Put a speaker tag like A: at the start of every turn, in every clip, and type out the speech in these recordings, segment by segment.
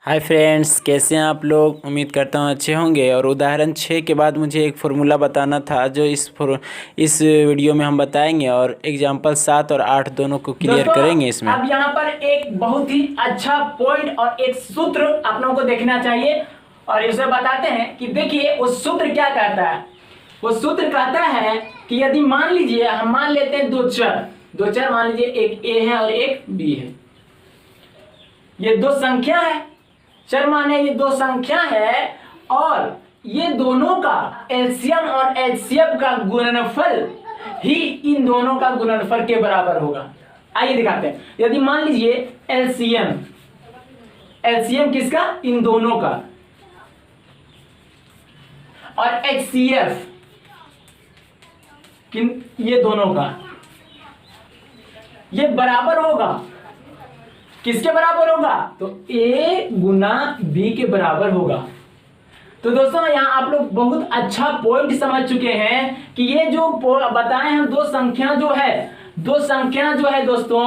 A: Hi friends, कैसे हैं आप लोग। उम्मीद करता हूँ अच्छे होंगे। और उदाहरण 6 के बाद मुझे एक फार्मूला बताना था जो इस वीडियो में हम बताएंगे और एग्जाम्पल 7 और 8 दोनों को क्लियर
B: दोस्तों,
A: करेंगे इसमें।
B: अब यहाँ पर एक बहुत ही अच्छा पॉइंट और एक सूत्र आप लोगों को देखना चाहिए और इसे बताते हैं कि देखिए वो सूत्र क्या कहता है। वो सूत्र कहता है कि यदि मान लीजिए हम मान लेते हैं दो चर मान लीजिए एक ए है और एक बी है। ये दो संख्या है, चर माने ये दो संख्या है और ये दोनों का एलसीएम और एचसीएफ का गुणनफल ही इन दोनों का गुणनफल के बराबर होगा। आइए दिखाते हैं। यदि मान लीजिए एलसीएम किसका, इन दोनों का, और एचसीएफ ये दोनों का, ये बराबर होगा किसके बराबर होगा, तो A गुना B के बराबर होगा। तो दोस्तों यहाँ आप लोग बहुत अच्छा पॉइंट समझ चुके हैं कि ये जो बताए हम दो संख्या जो है दोस्तों,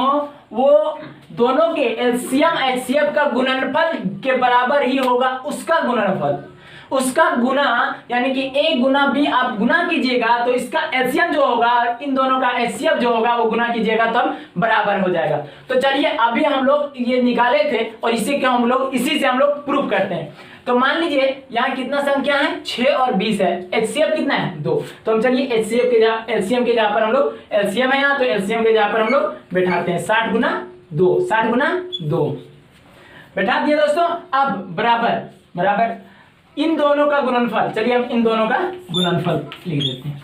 B: वो दोनों के एलसीएम एचसीएफ का गुणनफल के बराबर ही होगा। उसका गुना यानी कि A गुना B आप गुना कीजिएगा तो इसका एलसीएम जो होगा इन दोनों का एचसीएफ जो होगा वो गुना कीजिएगा तब बराबर हो जाएगा। तो चलिए अभी हम लोग ये निकाले थे और इसी से हम लोग प्रूफ करते हैं। तो मान लीजिए यहाँ कितना संख्या है, 6 और 20 है। एचसीएफ कितना है, 2। तो हम चलिए एलसीएम के जहाँ पर हम लोग एलसीएम है यहाँ, तो एलसीएम के जहाँ पर हम लोग बैठाते हैं 60 गुना 2 बैठा दिए दोस्तों। अब बराबर इन दोनों का गुणनफल, चलिए हम इन दोनों का गुणनफल लिख देते हैं।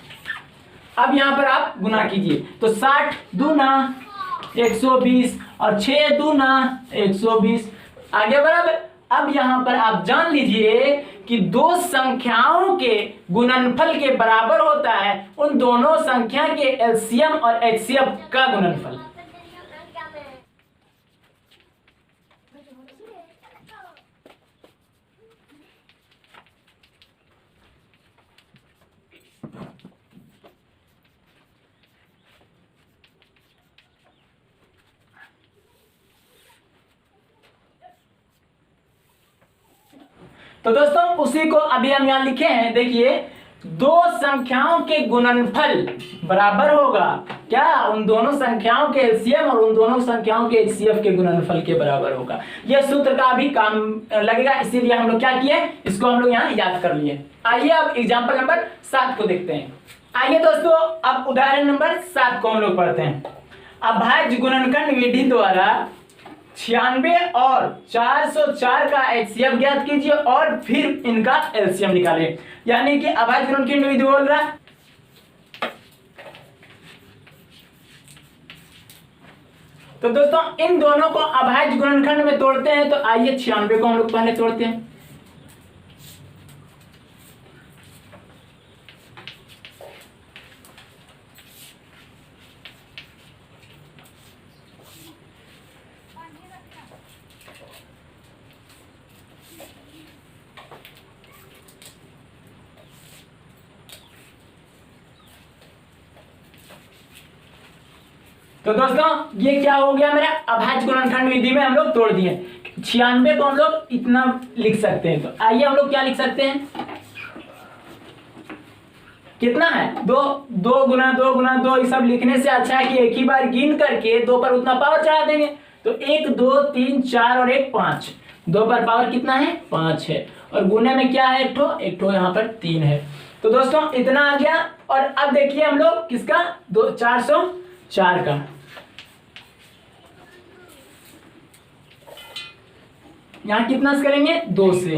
B: अब यहां पर आप गुना कीजिए तो 60 दूना 120 और 6 दूना 120 आगे बराबर। अब यहां पर आप जान लीजिए कि दो संख्याओं के गुणनफल के बराबर होता है उन दोनों संख्या के एलसीएम और एचसीएफ का गुणनफल। तो दोस्तों उसी को अभी हम यहां लिखे हैं। देखिए दो संख्याओं के गुणनफल बराबर होगा क्या, उन दोनों संख्याओं के एलसीएम और उन दोनों संख्याओं के एचसीएफ के गुणनफल के बराबर होगा। यह सूत्र का भी काम लगेगा, इसीलिए हम लोग क्या किए, इसको हम लोग यहाँ याद कर लिए। आइए अब एग्जाम्पल नंबर 7 को देखते हैं। आइए दोस्तों अब उदाहरण नंबर 7 को हम लोग पढ़ते हैं। अभाज्य गुणनखंड विधि द्वारा 96 और 404 का एचसीएफ ज्ञात कीजिए और फिर इनका एलसीएम निकालिए। यानी कि अभाज्य गुणनखंड विधि बोल रहा है। तो दोस्तों इन दोनों को अभाज्य गुणनखंड में तोड़ते हैं। तो आइए 96 को हम लोग पहले तोड़ते हैं। तो दोस्तों ये क्या हो गया, मेरा अभाज्य गुणनखंड विधि में हम लोग तोड़ दिए। 96 को हम लोग इतना लिख सकते हैं। तो आइए हम लोग क्या लिख सकते हैं, कितना है, 2 गुना 2 ये सब लिखने से अच्छा है कि एक ही बार गिन करके 2 पर उतना पावर चढ़ा देंगे। तो 1 2 3 4 और 1 5, 2 पर पावर कितना है, 5 है। और गुने में क्या है, एक ठो यहाँ पर 3 है। तो दोस्तों इतना आ गया। और अब देखिए हम लोग किसका, 404 का। यहां कितना से करेंगे, 2 से।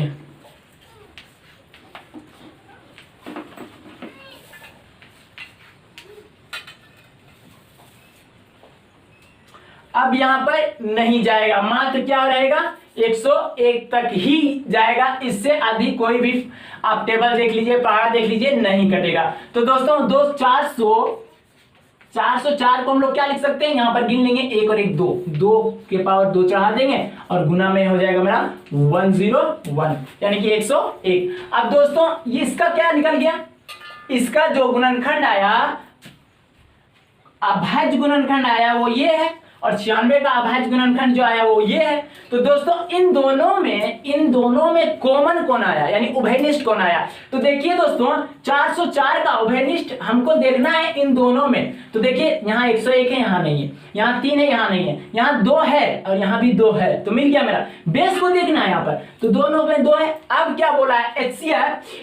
B: अब यहां पर नहीं जाएगा, मात्र क्या रहेगा, 101 तक ही जाएगा। इससे अधिक कोई भी आप टेबल देख लीजिए, पहाड़ देख लीजिए, नहीं कटेगा। तो दोस्तों 404 को हम लोग क्या लिख सकते हैं, यहां पर गिन लेंगे 1 और 1 2 के पावर 2 चढ़ा देंगे और गुना में हो जाएगा मेरा 101 यानी कि 101। अब दोस्तों ये इसका क्या निकल गया, इसका जो गुणनखंड आया, अभाज्य गुणनखंड आया वो ये है और 96 का अभाज्य गुणनखंड जो आया वो ये है। तो दोस्तों इन दोनों में कॉमन कौन आया, यानी उभयनिष्ठ कौन आया। तो देखिए दोस्तों 404 का उभयनिष्ठ हमको देखना है इन दोनों में। तो देखिए यहाँ 101 है, यहाँ नहीं है, यहाँ 3 है, यहाँ नहीं है, यहाँ 2 है और यहाँ भी 2 है, तो मिल गया मेरा। बेस को देखना है यहाँ पर, तो दोनों में 2 है। अब क्या बोला है,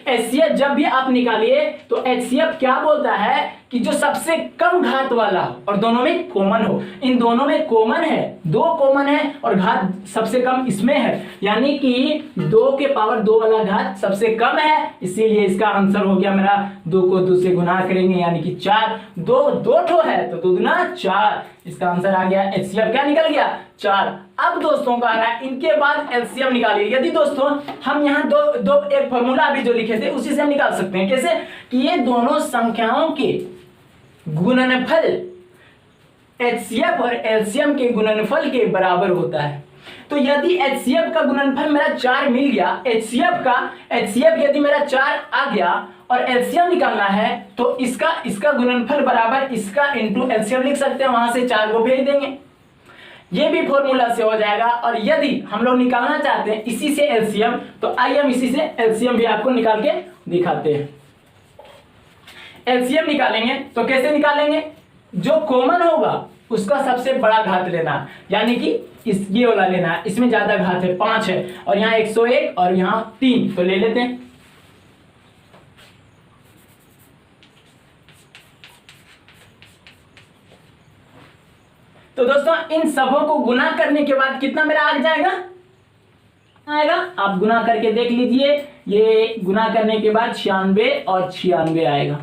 B: HCF जब भी आप निकालिए तो HCF क्या बोलता है कि जो सबसे कम घात वाला हो और दोनों में कॉमन हो। इन दोनों में कॉमन है, 2 कॉमन है और घात सबसे कम इसमें है, यानी कि 2 के पावर 2 वाला घात सबसे कम है, इसीलिए इसका आंसर हो गया मेरा 2 को 2 से गुना करेंगे यानी कि 4। 2 ठो है तो 2 दूना 4, इसका आंसर आ गया। HCF क्या निकल गया, 4। अब दोस्तों का आ रहा है इनके बाद LCM निकालिए। यदि दोस्तों हम यहाँ दो एक फॉर्मूला अभी जो लिखे थे उसी से हम निकाल सकते हैं। कैसे कि ये दोनों संख्याओं के गुणनफल HCF और LCM के गुणनफल के बराबर होता है। तो यदि HCF का गुणनफल मेरा 4 मिल गया, HCF यदि मेरा 4 आ गया और LCM निकालना है तो इसका गुणनफल बराबर इसका इंटू LCM लिख सकते हैं, वहां से 4 को भेज देंगे, ये भी फॉर्मूला से हो जाएगा। और यदि हम लोग निकालना चाहते हैं इसी से LCM, तो आइए हम इसी से LCM भी आपको निकाल के दिखाते हैं। LCM निकालेंगे तो कैसे निकालेंगे, जो कॉमन होगा उसका सबसे बड़ा घात लेना, यानी कि ये वाला लेना है, इसमें ज्यादा घात है 5 है और यहाँ 101 और यहाँ 3, तो ले लेते हैं। तो दोस्तों इन सबों को गुना करने के बाद कितना मेरा आ जाएगा, आप गुना करके देख लीजिए, ये गुना करने के बाद 96 और 96 आएगा।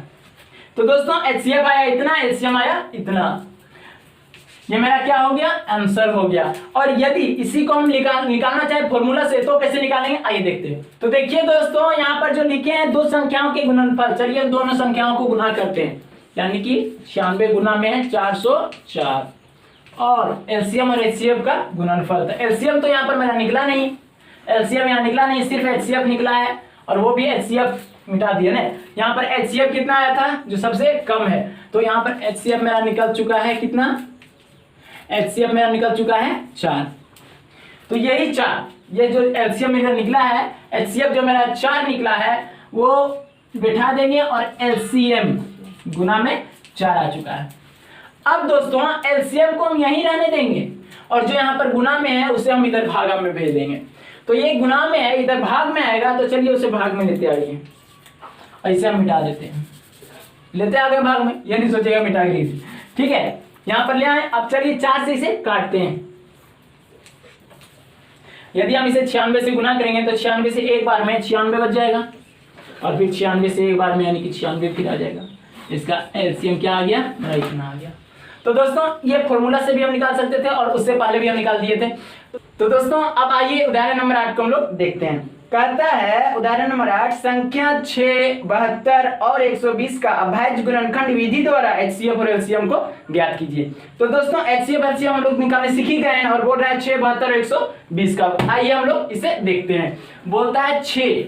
B: तो दोस्तों HCF आया इतना, LCM आया इतना, ये मेरा क्या हो गया, आंसर हो गया। और यदि इसी को हम निकालना चाहे फॉर्मूला से तो कैसे निकालेंगे, आइए देखते हैं। तो देखिए दोस्तों यहाँ पर जो लिखे हैं 2 संख्याओं के गुणनफल, चलिए दोनों संख्याओं को गुना करते हैं, यानी कि 96 गुना में है 404 और LCM और HCF का गुणनफल था। LCM तो यहाँ पर मेरा निकला नहीं, LCM यहाँ निकला नहीं, सिर्फ HCF निकला है और वो भी HCF मिटा दिया ना। यहाँ पर HCF कितना आया था, जो सबसे कम है, तो यहाँ पर HCF मेरा निकल चुका है कितना, HCF मेरा निकल चुका है 4। तो यही 4, ये जो LCM मेरा निकला है, HCF जो मेरा 4 निकला है वो बिठा देंगे और LCM गुना में 4 आ चुका है। अब दोस्तों LCM को हम यहीं रहने देंगे और जो यहाँ पर गुना में है उसे हम इधर भागा में भेज देंगे। तो ये गुना में है, इधर भाग में आएगा, तो चलिए उसे भाग में लेते आइए, ऐसे हम मिटा देते हैं, लेते आ गए भाग में, ये नहीं सोचेगा मिटा के लीजिए, ठीक है। यहाँ पर ले आए, अब चलिए 4 से इसे काटते हैं। यदि हम इसे 96 से गुना करेंगे तो 96 से एक बार में 96 बच जाएगा और फिर 96 से एक बार में यानी कि 96 फिर आ जाएगा। इसका LCM क्या आ गया, मेरा इतना आ गया। तो दोस्तों ये फॉर्मूला से भी हम निकाल सकते थे और उससे पहले भी हम निकाल दिए थे। तो दोस्तों अब आइए उदाहरण नंबर 8 को हम लोग देखते हैं। कहता है उदाहरण नंबर 8, संख्या 6, 72 और 120 का अभाज्य गुणनखंड विधि द्वारा HCF और LCM को ज्ञात कीजिए। तो दोस्तों HCF LCM हम लोग निकालने सीख ही गए हैं और बोल रहा है 6, 72 और 120 का। आइए हम लोग इसे देखते हैं। बोलता है 6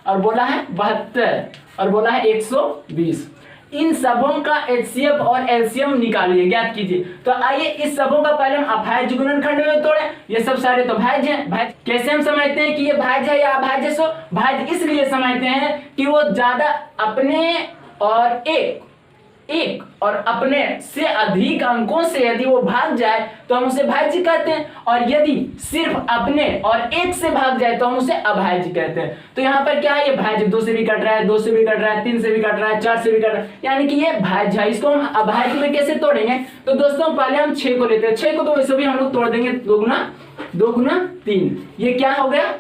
B: और बोला है 72 और बोला है 120, इन सबों का HCF और LCM निकालिए, ज्ञात कीजिए। तो आइए इस सबों का पहले हम अभाज्य गुणनखंड में तोड़ें। ये सब सारे तो भाज्य हैं। भाज्य कैसे हम समझते हैं कि ये भाज्य है या अभाज्य? सो भाज्य इसलिए समझते हैं कि वो ज्यादा अपने और एक और अपने से अधिक अंकों से यदि वो भाग जाए तो हम उसे भाज्य कहते हैं, और यदि सिर्फ अपने और एक से भाग जाए तो हम उसे अभाज्य कहते हैं। तो यहाँ पर क्या है, ये भाज्य 2 से भी कट रहा है, 2 से भी कट रहा है, 3 से भी कट रहा है, 4 से भी कट रहा है, यानी कि ये भाज्य है। इसको हम अभाज्य में कैसे तोड़ेंगे? तो दोस्तों पहले हम 6 को लेते हैं। 6 को तो वैसे भी हम लोग तोड़ देंगे 2 गुना 3, ये क्या हो गया,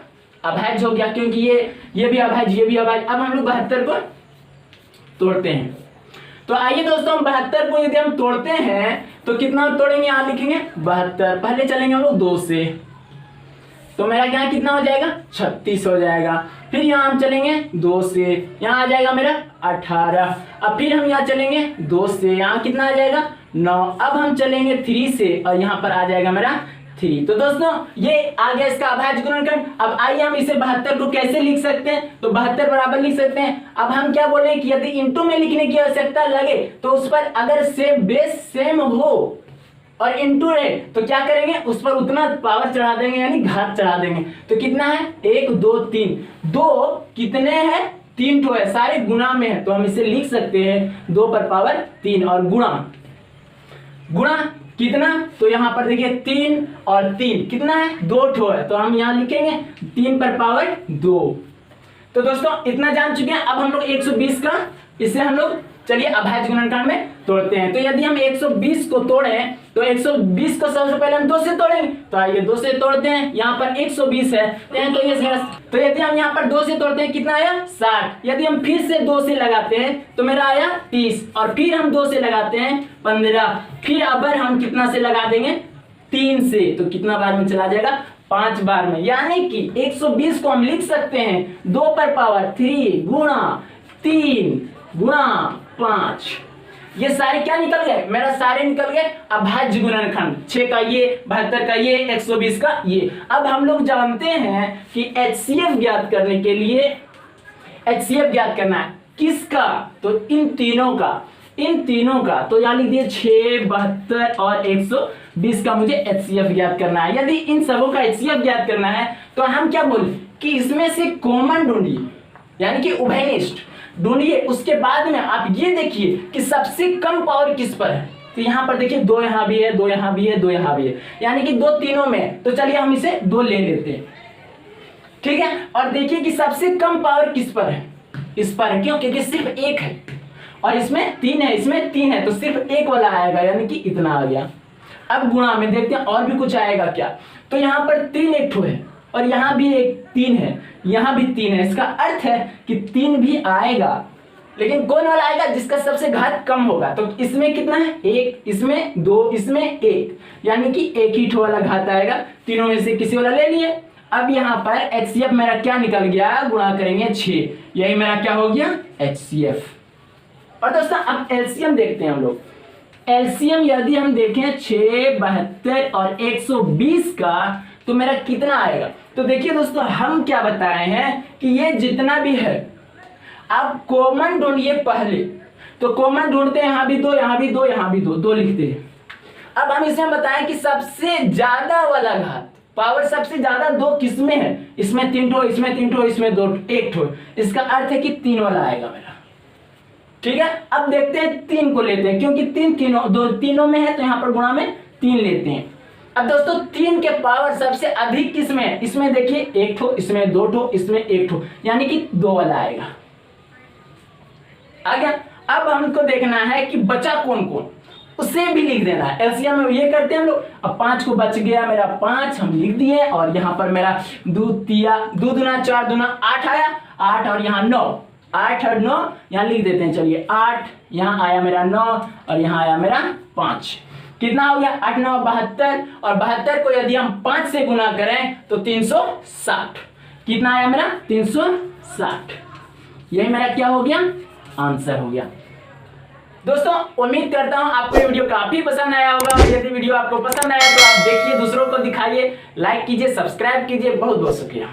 B: अभाज्य हो गया, क्योंकि ये भी अभाज्य, ये भी अभाज्य। अब हम लोग 72 को तोड़ते हैं। तो आइए दोस्तों 72 को यदि हम तोड़ते हैं तो कितना तोड़ेंगे, यहाँ लिखेंगे 72। पहले चलेंगे हम लोग 2 से, तो मेरा यहाँ कितना हो जाएगा, 36 हो जाएगा। फिर यहाँ हम चलेंगे 2 से, यहाँ आ जाएगा मेरा 18। अब फिर हम यहाँ चलेंगे 2 से, यहाँ कितना आ जाएगा 9। अब हम चलेंगे 3 से और यहाँ पर आ जाएगा मेरा 3। तो दोस्तों ये आ गया इसका अभाज्य गुणनखंड। अब आइए हम इसे 72 को कैसे लिख सकते हैं, तो 72 बराबर लिख सकते हैं। अब हम क्या बोले कि यदि इंटू में लिखने की आवश्यकता लगे तो उस पर अगर सेम बेस सेम हो और इंटू है तो क्या करेंगे, उस पर उतना पावर चढ़ा देंगे यानी घात चढ़ा देंगे। तो कितना है 1 2 3, 2 कितने हैं 3 ठो है, सारे गुना में है तो हम इसे लिख सकते हैं 2 पर पावर 3 और गुणा कितना, तो यहाँ पर देखिए 3 और 3 कितना है 2 ठो है तो हम यहाँ लिखेंगे 3 पर पावर 2। तो दोस्तों इतना जान चुके हैं। अब हम लोग 120 का इसे हम लोग चलिए अभाज्य गुणनखंड में तोड़ते हैं। तो यदि हम 120 को तोड़े तो 120 को सबसे पहले हम 2 से तोड़ेंगे, तो आइए 2 से तोड़ते हैं। यहाँ पर 120 है तो यदि हम यहाँ पर 2 से तोड़ते हैं कितना आया 60। यदि हम फिर से 2 से लगाते हैं तो मेरा आया 30 और फिर हम 2 से लगाते हैं 15, फिर अबर हम कितना से लगा देंगे 3 से, तो कितना बार में चला जाएगा 5 बार में। यानी कि 120 को हम लिख सकते हैं 2 पर पावर 3 गुणा 3 गुणा 5। ये सारे क्या निकल गए, मेरा सारे निकल गए अभाज्य गुणनखंड, 6 का ये 72 का ये 120 का ये। अब हम लोग जानते हैं कि HCF ज्ञात करने के लिए HCF ज्ञात करना है किसका, तो इन तीनों का तो यहाँ लिख दिए 6 72 और 120 का मुझे HCF ज्ञात करना है। यदि इन सबों का HCF ज्ञात करना है तो हम क्या बोले कि इसमें से कॉमन ढूंढिए यानी कि उभयनिष्ठ ढूंढिए। उसके बाद में आप ये देखिए कि सबसे कम पावर किस पर है, तो यहाँ पर देखिए 2 यहाँ भी है 2 यहाँ भी है 2 यहाँ भी है यानी कि 2 तीनों में, तो चलिए हम इसे 2 ले लेते हैं, ठीक है। और देखिए कि सबसे कम पावर किस पर है, इस पर है, क्यों, क्योंकि सिर्फ 1 है और इसमें 3 है, इसमें 3 है तो सिर्फ 1 वाला आएगा यानी कि इतना आ गया। अब गुणा में देखते हैं और भी कुछ आएगा क्या, तो यहाँ पर 3 एक ठो है और यहाँ भी एक 3 है, यहाँ भी 3 है, इसका अर्थ है कि 3 भी आएगा, लेकिन कौन वाला आएगा जिसका सबसे घात कम होगा। तो इसमें कितना है 1, इसमें 2, इसमें 1, यानी कि एक ही ठो वाला घात आएगा, तीनों में से किसी वाला ले लिए। अब यहाँ पर HCF मेरा क्या निकल गया, गुणा करेंगे 6, यही मेरा क्या हो गया HCF। और दोस्तों अब LCM देखते हैं हम लोग। LCM यदि हम देखें 6 72 और 120 का तो मेरा कितना आएगा, तो देखिए दोस्तों हम क्या बता रहे हैं कि ये जितना भी है आप कॉमन ढूंढिए पहले, तो कॉमन ढूंढते हैं, यहाँ भी 2 यहाँ भी 2 यहाँ भी 2 लिखते हैं। अब हम इसे बताएं कि सबसे ज्यादा वाला घात पावर सबसे ज्यादा 2 किसमें है, इसमें 3 ठो, इसमें 3 ठो, इसमें 2 1 ठो, इसका अर्थ है कि 3 वाला आएगा मेरा, ठीक है। अब देखते हैं 3 को लेते हैं क्योंकि 3 तीनों में है तो यहाँ पर गुणा में 3 लेते हैं। अब दोस्तों 3 के पावर सबसे अधिक किसमें है, इसमें देखिए 1 ठो, इसमें 2 ठो, इसमें 1 ठो, यानी कि 2 वाला आएगा, आ गया। अब हमको देखना है कि बचा कौन कौन, उसे भी लिख देना है। एलसीएम में ये करते हैं हम लोग। अब 5 को बच गया मेरा 5 हम लिख दिए और यहाँ पर मेरा 2 दूना 4 दूना 8 आया, 8 और यहाँ 9, 8 और 9 यहाँ लिख देते हैं। चलिए 8 यहाँ आया मेरा 9 और यहाँ आया मेरा 5, कितना हो गया 8 9 72 और 72 को यदि हम 5 से गुना करें तो 360, कितना आया मेरा 360। यही मेरा क्या हो गया आंसर हो गया। दोस्तों उम्मीद करता हूं आपको ये वीडियो काफी पसंद आया होगा और यदि वीडियो आपको पसंद आया तो आप देखिए, दूसरों को दिखाइए, लाइक कीजिए, सब्सक्राइब कीजिए। बहुत बहुत शुक्रिया।